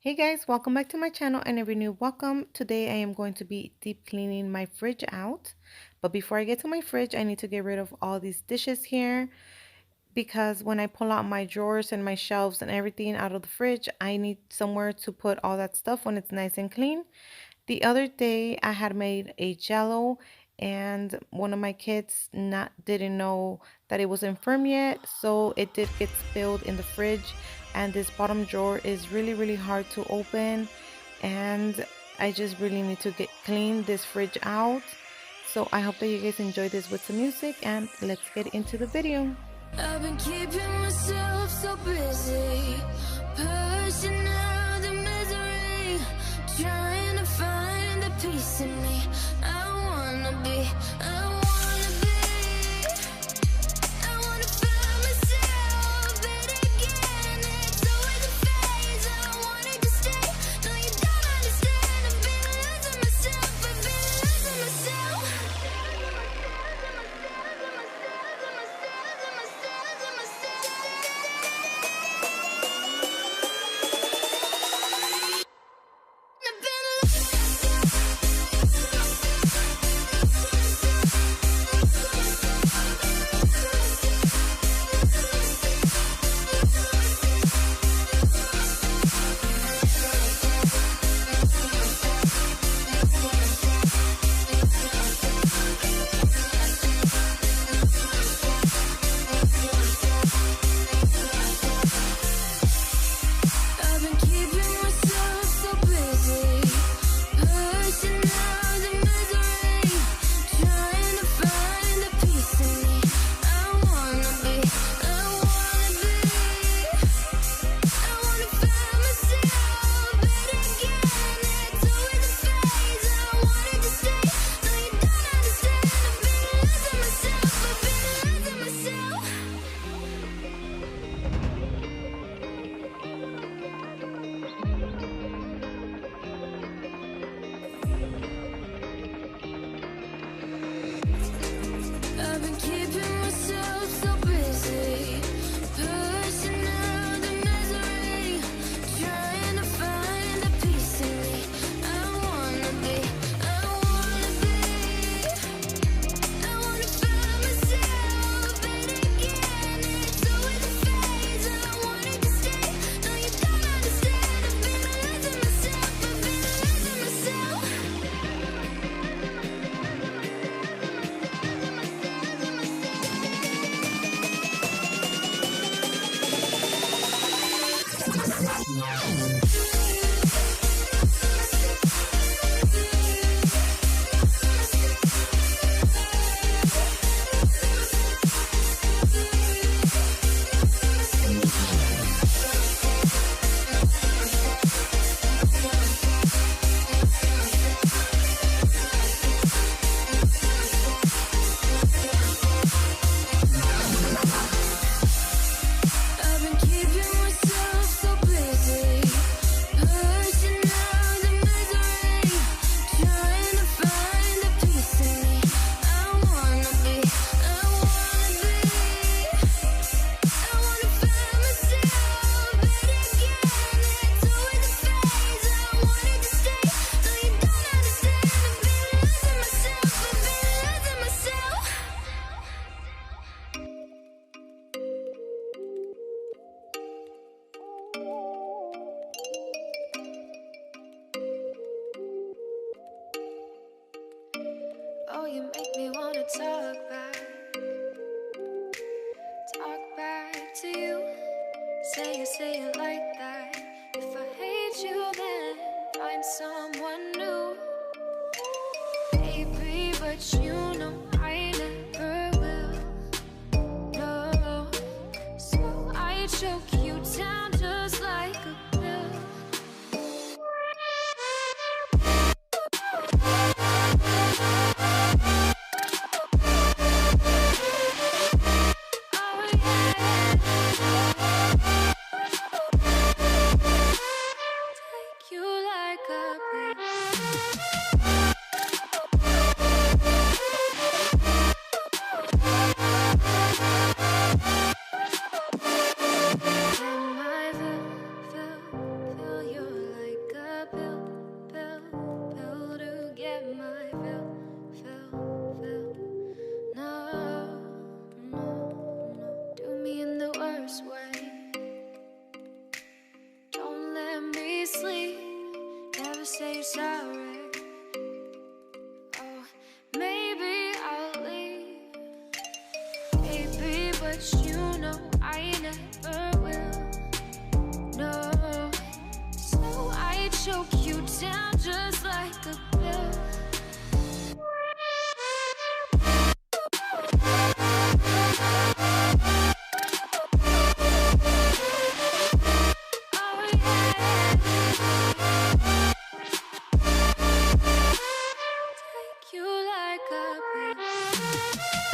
Hey guys, welcome back to my channel and every new welcome. Today I am going to be deep cleaning my fridge out. But before I get to my fridge, I need to get rid of all these dishes here because when I pull out my drawers and my shelves and everything out of the fridge, I need somewhere to put all that stuff when it's nice and clean. The other day I had made a jello and one of my kids not didn't know that it wasn't firm yet, so it did get spilled in the fridge, and this bottom drawer is really hard to open, and I just really need to get clean this fridge out. So I hope that you guys enjoy this with some music, and let's get into the video. I've been keeping myself so busy, pushing out the misery, trying to find the peace in me. I wanna be, I wanna be, I wanna find myself, but again, it's always a phase. I wanted to stay, no you don't understand. I've been losing myself, I've been losing myself. I've been keeping myself so busy, pushing out the misery, trying to find the peace in me. I wanna be, I wanna be, I wanna find myself, but again, it's always a phase. I wanted to stay, no you don't understand. I've been losing myself, I've been losing myself. I've been keeping myself so busy, never will. No. So I choke you down just like a pill. Oh yeah. Take you like a pill.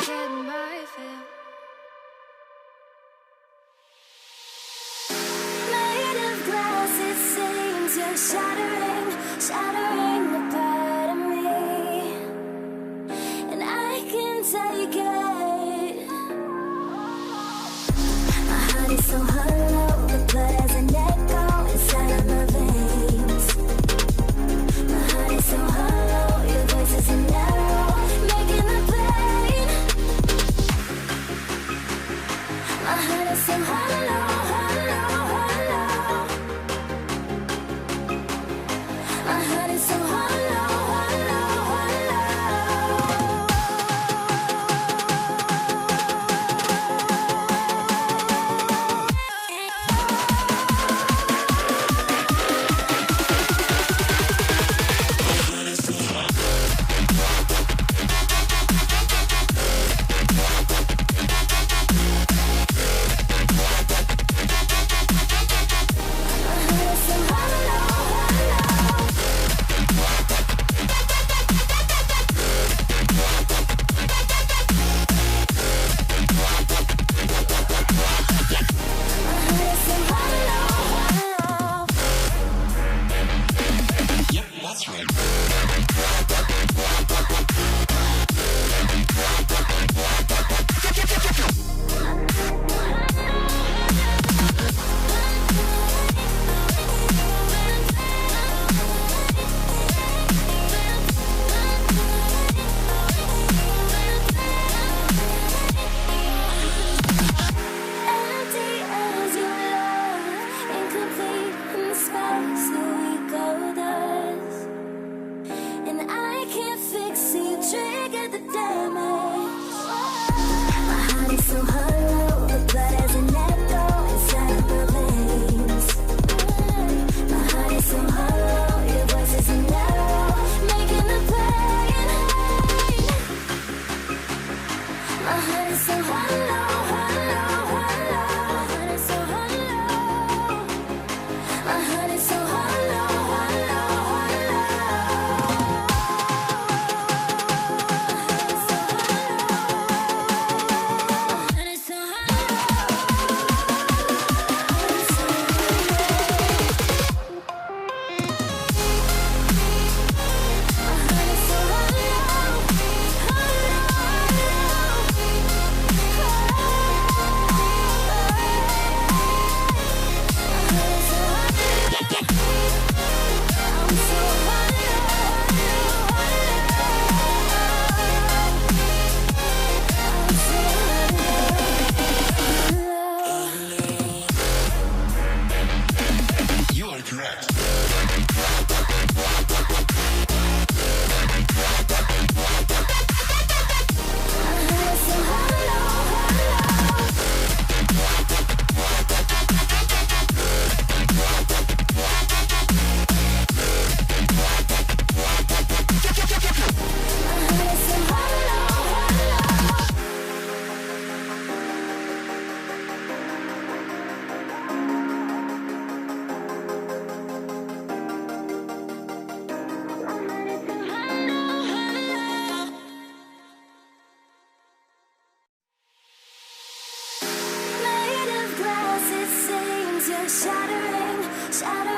Get my fill. Made of glass, it seems you're shattering, shattering the part of me, and I can take it. My heart is so hollow, the blood has an echo inside of my veins. My heart is so hollow, your voice is an arrow, making the pain. My heart is so hollow, hollow, hollow. My heart is so hollow, hollow, hollow. Empty as your love, incomplete in the space that we go thus. And I can't fix it, trigger the damage. My heart is so hollow, the blood has an echo inside of my veins. My heart is so hollow, your voice is an arrow, making the pain. My heart is so hollow, hollow, hollow. My heart is so hollow. My heart is so hollow, hollow, hollow. My heart is so You are correct. Made of glass, it seems you're shattering, shattering.